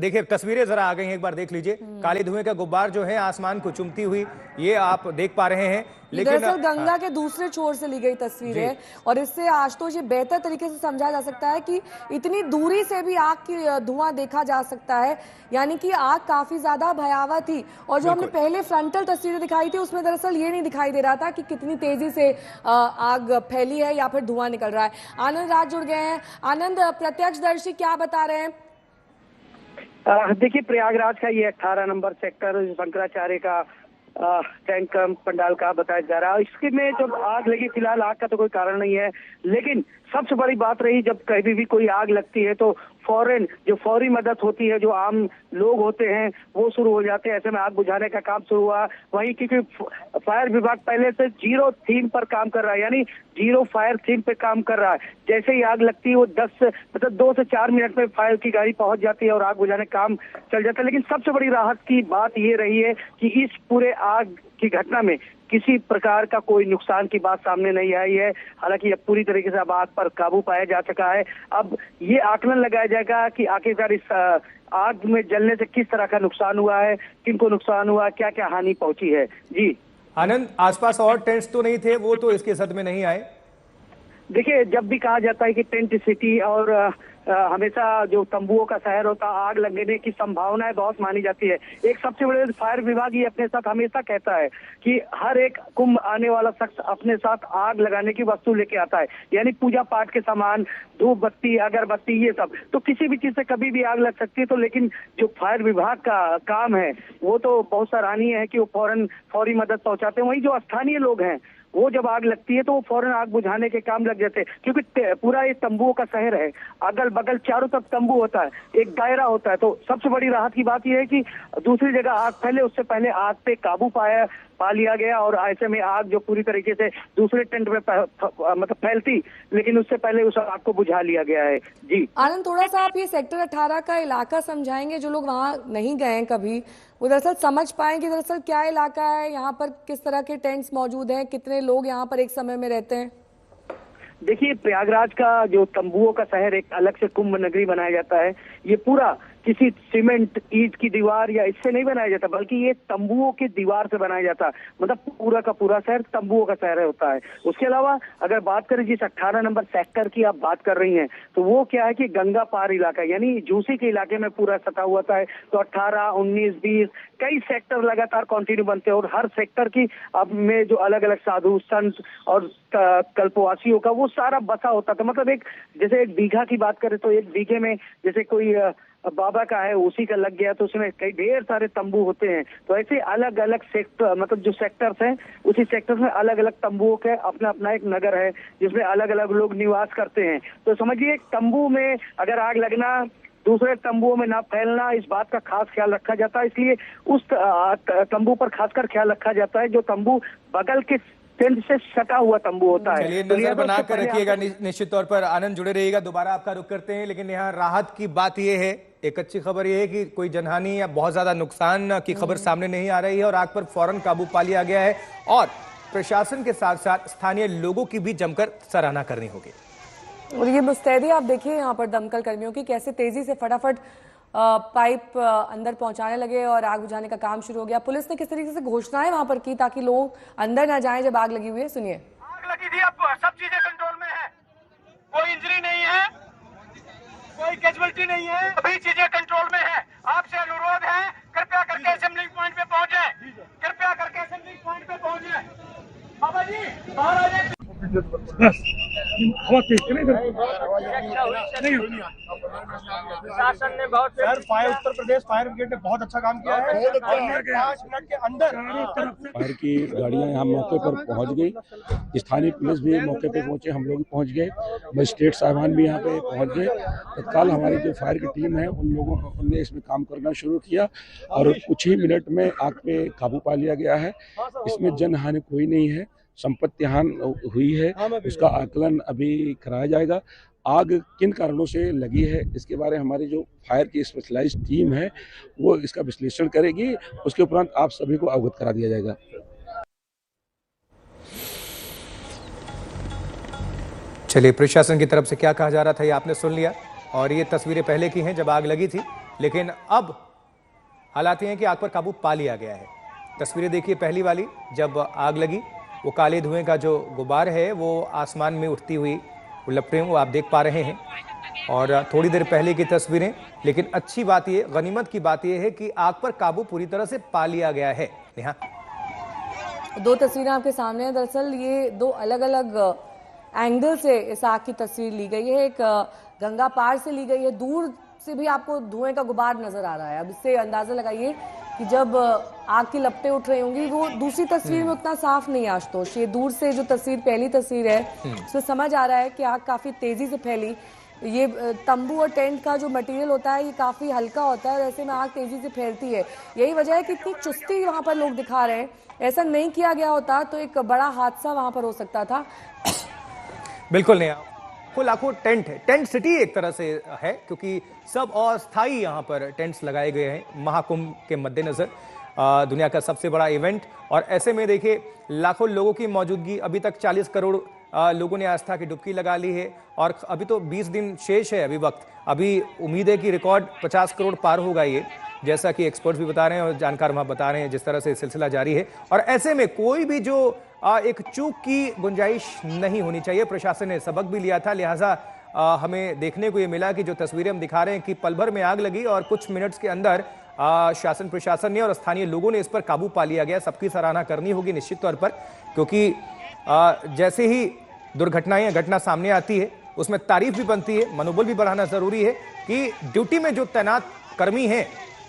देखिए तस्वीरें जरा आ गई हैं, एक बार देख लीजिए। काले धुएं का गुब्बार जो है आसमान को चुमती हुई, ये आप देख पा रहे हैं। लेकिन दरअसल गंगा के दूसरे छोर से ली गई तस्वीर है और इससे आशुतोष ये बेहतर तरीके से समझा जा सकता है कि इतनी दूरी से भी आग की धुआं देखा जा सकता है, यानी कि आग काफी ज्यादा भयावह थी। और जो हमने पहले फ्रंटल तस्वीरें दिखाई थी उसमें दरअसल ये नहीं दिखाई दे रहा था कि कितनी तेजी से आग फैली है या फिर धुआं निकल रहा है। आनंद राज जुड़ गए हैं। आनंद, प्रत्यक्षदर्शी क्या बता रहे हैं? देखिए, प्रयागराज का ये 18 नंबर सेक्टर शंकराचार्य का टैंक पंडाल का बताया जा रहा है। इसके में जब आग लगी, फिलहाल आग का तो कोई कारण नहीं है, लेकिन सबसे बड़ी बात रही जब कहीं भी कोई आग लगती है तो फौरन जो फौरी मदद होती है, जो आम लोग होते हैं वो शुरू हो जाते हैं। ऐसे में आग बुझाने का काम शुरू हुआ। वहीं क्योंकि फायर विभाग पहले से जीरो थीम पर काम कर रहा है, यानी जीरो फायर थीम पे काम कर रहा है। जैसे ही आग लगती है वो 2 से 4 मिनट में फायर की गाड़ी पहुंच जाती है और आग बुझाने का काम चल जाता है। लेकिन सबसे बड़ी राहत की बात ये रही है कि इस पूरे आग की घटना में किसी प्रकार का कोई नुकसान की बात सामने नहीं आई है। हालांकि अब पूरी तरीके से अब आग पर काबू पाया जा सका है। अब ये आकलन लगाया जाएगा कि आखिरकार इस आग में जलने से किस तरह का नुकसान हुआ है, किनको नुकसान हुआ, क्या क्या हानि पहुंची है। जी आनंद, आसपास और टेंट्स तो नहीं थे, वो तो इसके सद में नहीं आए? देखिए, जब भी कहा जाता है कि टेंट सिटी और हमेशा जो तंबुओं का शहर होता है, आग लगने की संभावनाएं बहुत मानी जाती है। एक सबसे बड़े फायर विभाग ये अपने साथ हमेशा कहता है कि हर एक कुंभ आने वाला शख्स अपने साथ आग लगाने की वस्तु लेके आता है, यानी पूजा पाठ के सामान, धूप बत्ती, अगरबत्ती, ये सब। तो किसी भी चीज से कभी भी आग लग सकती है। तो लेकिन जो फायर विभाग का काम है वो तो बहुत सराहनीय है कि वो फौरी मदद पहुंचाते हैं। वहीं जो स्थानीय लोग हैं वो जब आग लगती है तो वो फौरन आग बुझाने के काम लग जाते हैं, क्योंकि पूरा ये तंबुओं का शहर है, अगल बगल चारों तरफ तंबू होता है, एक दायरा होता है। तो सबसे बड़ी राहत की बात यह है कि दूसरी जगह आग फैले उससे पहले आग पे काबू पा लिया गया। और ऐसे में आग जो पूरी तरीके से दूसरे टेंट में मतलब फैलती, लेकिन उससे पहले उस आग को बुझा लिया गया है। जी आनंद, थोड़ा सा आप ये सेक्टर 18 का इलाका समझाएंगे? जो लोग वहां नहीं गए हैं कभी, वो दरअसल समझ पाए कि दरअसल क्या इलाका है, यहाँ पर किस तरह के टेंट्स मौजूद हैं, कितने लोग यहाँ पर एक समय में रहते हैं? देखिए, प्रयागराज का जो तंबुओं का शहर एक अलग से कुंभ नगरी बनाया जाता है। ये पूरा किसी सीमेंट ईंट की दीवार या इससे नहीं बनाया जाता, बल्कि ये तंबुओं की दीवार से बनाया जाता है। मतलब पूरा का पूरा शहर तंबुओं का शहर होता है। उसके अलावा अगर बात करें जिस 18 नंबर सेक्टर की आप बात कर रही हैं, तो वो क्या है कि गंगा पार इलाका, यानी झूसी के इलाके में पूरा सटा हुआ था। तो 18, 19, 20 कई सेक्टर लगातार कंटिन्यू बनते हैं और हर सेक्टर की अब में जो अलग अलग साधु संत और कल्पवासियों का वो सारा बसा होता था। मतलब एक जैसे एक बीघा की बात करें तो एक बीघे में जैसे कोई बाबा का है उसी का लग गया तो उसमें कई ढेर सारे तंबू होते हैं। तो ऐसे अलग अलग सेक्टर, मतलब जो सेक्टर्स हैं उसी सेक्टर्स में अलग अलग तंबुओं के अपना अपना एक नगर है जिसमें अलग अलग लोग निवास करते हैं। तो समझिए तंबू में अगर आग लगना, दूसरे तंबुओं में ना फैलना, इस बात का खास ख्याल रखा जाता है। इसलिए उस तंबू पर खासकर ख्याल रखा जाता है जो तंबू बगल के टेंट से सटा हुआ तंबू होता है। चलिए, नजर बना कर रखिएगा निश्चित तौर पर। आनंद जुड़े रहिएगा, दोबारा आपका रुख करते हैं। लेकिन यहाँ राहत की बात यह है, एक अच्छी खबर यह है कि कोई जनहानि या बहुत ज्यादा नुकसान की खबर सामने नहीं आ रही है और आग पर फौरन काबू पा लिया गया है। और प्रशासन के साथ साथ स्थानीय लोगों की भी जमकर सराहना करनी होगी। और ये मुस्तैदी आप देखिए यहाँ पर दमकल कर्मियों की, कैसे तेजी से फटाफट पाइप अंदर पहुंचाने लगे और आग बुझाने का काम शुरू हो गया। पुलिस ने किस तरीके से घोषणाएं वहां पर की ताकि लोग अंदर ना जाएं जब आग लगी हुई है, सुनिए। आग लगी थी, अब सब चीजें कंट्रोल में है, कोई इंजरी नहीं है, कोई कैजुअलिटी नहीं है, अभी चीजें कंट्रोल में है। आपसे अनुरोध है कृपया करके असेंबलिंग पॉइंट पे पहुंचे, कृपया करके असेंबलिंग पॉइंट पे पहुंचे। बाबा जी महाराज शासन ने बहुत उत्तर प्रदेश फायर ब्रिगेड ने बहुत अच्छा काम किया है। 5 मिनट के अंदर फायर की गाड़ियां यहाँ मौके पर पहुंच गई, स्थानीय पुलिस भी मौके पे पहुंचे, हम लोग भी पहुंच गए, मजिस्ट्रेट साहबान भी यहाँ पे पहुंच गए। तत्काल हमारी जो फायर की टीम है उनने इसमें काम करना शुरू किया और कुछ ही मिनट में आग पे काबू पा लिया गया है। इसमें जनहानि कोई नहीं है, संपत्ति हानि हुई है, उसका आकलन अभी कराया जाएगा। आग किन कारणों से लगी है इसके बारे में हमारी जो फायर की स्पेशलाइज्ड टीम है वो इसका विश्लेषण करेगी, उसके उपरांत आप सभी को अवगत करा दिया जाएगा। चलिए, प्रशासन की तरफ से क्या कहा जा रहा था ये आपने सुन लिया और ये तस्वीरें पहले की हैं जब आग लगी थी। लेकिन अब हालात ये हैं कि आग पर काबू पा लिया गया है। तस्वीरें देखिए, पहली वाली जब आग लगी, वो काले धुएं का जो गुबार है वो आसमान में उठती हुई वो लपटें वो आप देख पा रहे हैं। और थोड़ी देर पहले की तस्वीरें, लेकिन अच्छी बात ये, गनीमत की बात ये है कि आग पर काबू पूरी तरह से पा लिया गया है। नेहा, दो तस्वीरें आपके सामने हैं। दरअसल ये दो अलग अलग एंगल से इस आग की तस्वीर ली गई है। एक गंगा पार से ली गई है, दूर से भी आपको धुएं का गुबार नजर आ रहा है। अब इससे अंदाजा लगाइए कि जब आग की लपटें उठ रही होंगी, वो दूसरी तस्वीर में उतना साफ नहीं है आशुतोष। ये दूर से जो तस्वीर, पहली तस्वीर है, उसमें समझ आ रहा है कि आग काफी तेजी से फैली। ये तंबू और टेंट का जो मटेरियल होता है ये काफी हल्का होता है, ऐसे में आग तेजी से फैलती है। यही वजह है कि इतनी चुस्ती वहां पर लोग दिखा रहे हैं। ऐसा नहीं किया गया होता तो एक बड़ा हादसा वहां पर हो सकता था। बिल्कुल नहीं, लाखों टेंट है, टेंट सिटी एक तरह से है, क्योंकि सब अस्थायी यहाँ पर टेंट्स लगाए गए हैं महाकुंभ के मद्देनजर। दुनिया का सबसे बड़ा इवेंट, और ऐसे में देखिए लाखों लोगों की मौजूदगी। अभी तक 40 करोड़ लोगों ने आस्था की डुबकी लगा ली है, और अभी तो 20 दिन शेष है अभी वक्त। अभी उम्मीद है कि रिकॉर्ड 50 करोड़ पार होगा ये, जैसा कि एक्सपर्ट्स भी बता रहे हैं और जानकार वहां बता रहे हैं, जिस तरह से सिलसिला जारी है। और ऐसे में कोई भी जो एक चूक की गुंजाइश नहीं होनी चाहिए। प्रशासन ने सबक भी लिया था, लिहाजा हमें देखने को ये मिला कि जो तस्वीरें हम दिखा रहे हैं कि पल भर में आग लगी और कुछ मिनट्स के अंदर शासन प्रशासन ने और स्थानीय लोगों ने इस पर काबू पा लिया गया। सबकी सराहना करनी होगी निश्चित तौर पर, क्योंकि जैसे ही दुर्घटनाएं या घटना सामने आती है उसमें तारीफ भी बनती है, मनोबल भी बढ़ाना जरूरी है कि ड्यूटी में जो तैनात कर्मी हैं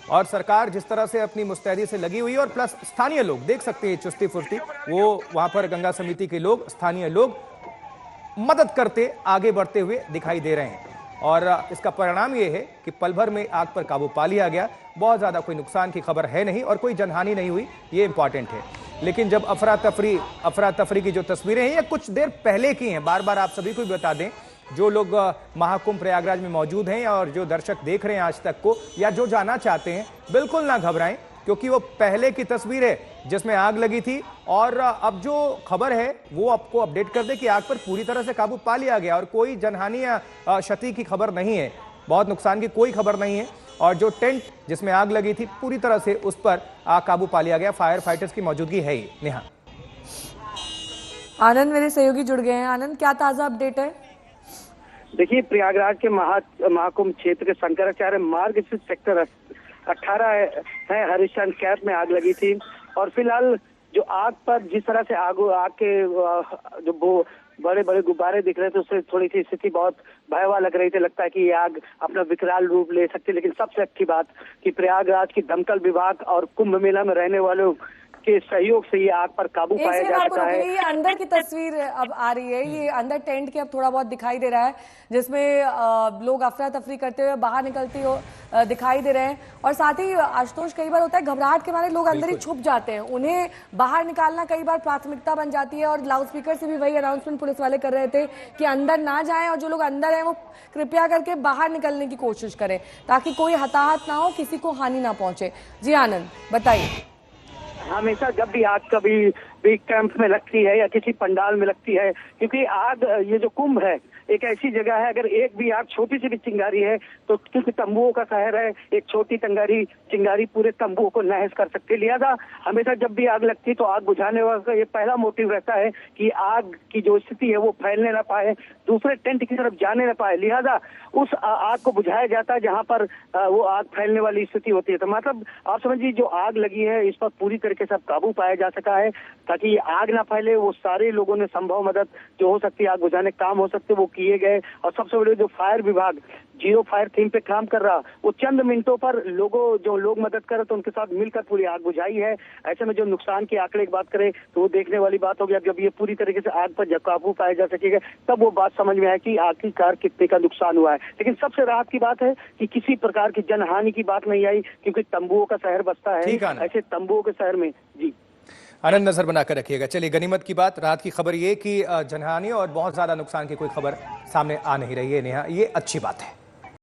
और सरकार जिस तरह से अपनी मुस्तैदी से लगी हुई है, और प्लस स्थानीय लोग देख सकते हैं चुस्ती फुर्ती, वो वहां पर गंगा समिति के लोग, स्थानीय लोग मदद करते आगे बढ़ते हुए दिखाई दे रहे हैं। और इसका परिणाम ये है कि पल भर में आग पर काबू पा लिया गया। बहुत ज्यादा कोई नुकसान की खबर है नहीं और कोई जनहानि नहीं हुई, ये इंपॉर्टेंट है। लेकिन जब अफरा तफरी की जो तस्वीरें हैं ये कुछ देर पहले की हैं, बार बार आप सभी को भी बता दें, जो लोग महाकुंभ प्रयागराज में मौजूद हैं और जो दर्शक देख रहे हैं आज तक को, या जो जाना चाहते हैं, बिल्कुल ना घबराएं, क्योंकि वो पहले की तस्वीर है जिसमें आग लगी थी। और अब जो खबर है वो आपको अपडेट कर दे कि आग पर पूरी तरह से काबू पा लिया गया और कोई जनहानि या क्षति की खबर नहीं है, बहुत नुकसान की कोई खबर नहीं है। और जो टेंट जिसमें आग लगी थी पूरी तरह से उस पर काबू पा लिया गया। फायर फाइटर्स की मौजूदगी है ही। नेहा, आनंद मेरे सहयोगी जुड़ गए हैं। आनंद, क्या ताजा अपडेट है? देखिए, प्रयागराज के महाकुंभ क्षेत्र के शंकराचार्य मार्ग स्थित सेक्टर 18 है हरिश्चंद्र कैंप में आग लगी थी। और फिलहाल जो आग पर जिस तरह से आग के जो बड़े बड़े गुब्बारे दिख रहे थे, उससे थोड़ी सी स्थिति बहुत भयावह लग रही थी। लगता है कि ये आग अपना विकराल रूप ले सकती है। लेकिन सबसे अच्छी बात कि प्रयागराज की दमकल विभाग और कुंभ मेला में रहने वालों के सहयोग से ये आग पर काबू पाया जा सका है। ये अंदर की तस्वीर अब आ रही है, ये अंदर टेंट के अब थोड़ा बहुत दिखाई दे रहा है, जिसमें लोग अफरा तफरी करते हुए बाहर निकलते हुए दिखाई दे रहे हैं। और साथ ही आशुतोष, कई बार होता है घबराहट के मारे लोग अंदर ही छुप जाते हैं, उन्हें बाहर निकालना कई बार प्राथमिकता बन जाती है। और लाउड स्पीकर से भी वही अनाउंसमेंट पुलिस वाले कर रहे थे कि अंदर ना जाएं, और जो लोग अंदर हैं वो कृपया करके बाहर निकलने की कोशिश करें ताकि कोई हताहत ना हो, किसी को हानि ना पहुंचे। जी आनंद, बताइए। हमेशा जब भी आग कभी भी कैंप में लगती है या किसी पंडाल में लगती है, क्योंकि आग, ये जो कुंभ है एक ऐसी जगह है, अगर एक भी आग, छोटी सी भी चिंगारी है तो, क्योंकि तंबुओं का शहर है, एक छोटी चिंगारी पूरे तंबुओं को नहस कर सकती है। लिहाजा हमेशा जब भी आग लगती है तो आग बुझाने वाला का ये पहला मोटिव रहता है कि आग की जो स्थिति है वो फैलने ना पाए, दूसरे टेंट की तरफ जाने ना पाए। लिहाजा उस आग को बुझाया जाता है जहाँ पर वो आग फैलने वाली स्थिति होती है। तो मतलब आप समझिए, जो आग लगी है इस पर पूरी तरीके से काबू पाया जा सका है ताकि ये आग ना फैले। वो सारे लोगों ने संभव मदद जो हो सकती है, आग बुझाने काम हो सकते वो किए गए। और सबसे बड़े जो फायर विभाग जीरो फायर थीम पे काम कर रहा, वो चंद मिनटों पर लोग मदद करे तो उनके साथ मिलकर पूरी आग बुझाई है। ऐसे में जो नुकसान के आंकड़े की बात करें तो वो देखने वाली बात होगी। जब ये पूरी तरीके से आग पर जब काबू पाया जा सकेगा तब वो बात समझ में आए कि आखिरकार कितने का नुकसान हुआ है। लेकिन सबसे राहत की बात है कि किसी प्रकार की जनहानि की बात नहीं आई, क्योंकि तंबुओं का शहर बसता है, ऐसे तंबुओं के शहर में। जी आनंद, नजर बनाकर रखिएगा। चलिए, गनीमत की बात, राहत की खबर ये कि जनहानि और बहुत ज्यादा नुकसान की कोई खबर सामने आ नहीं रही है। नेहा, ये अच्छी बात है।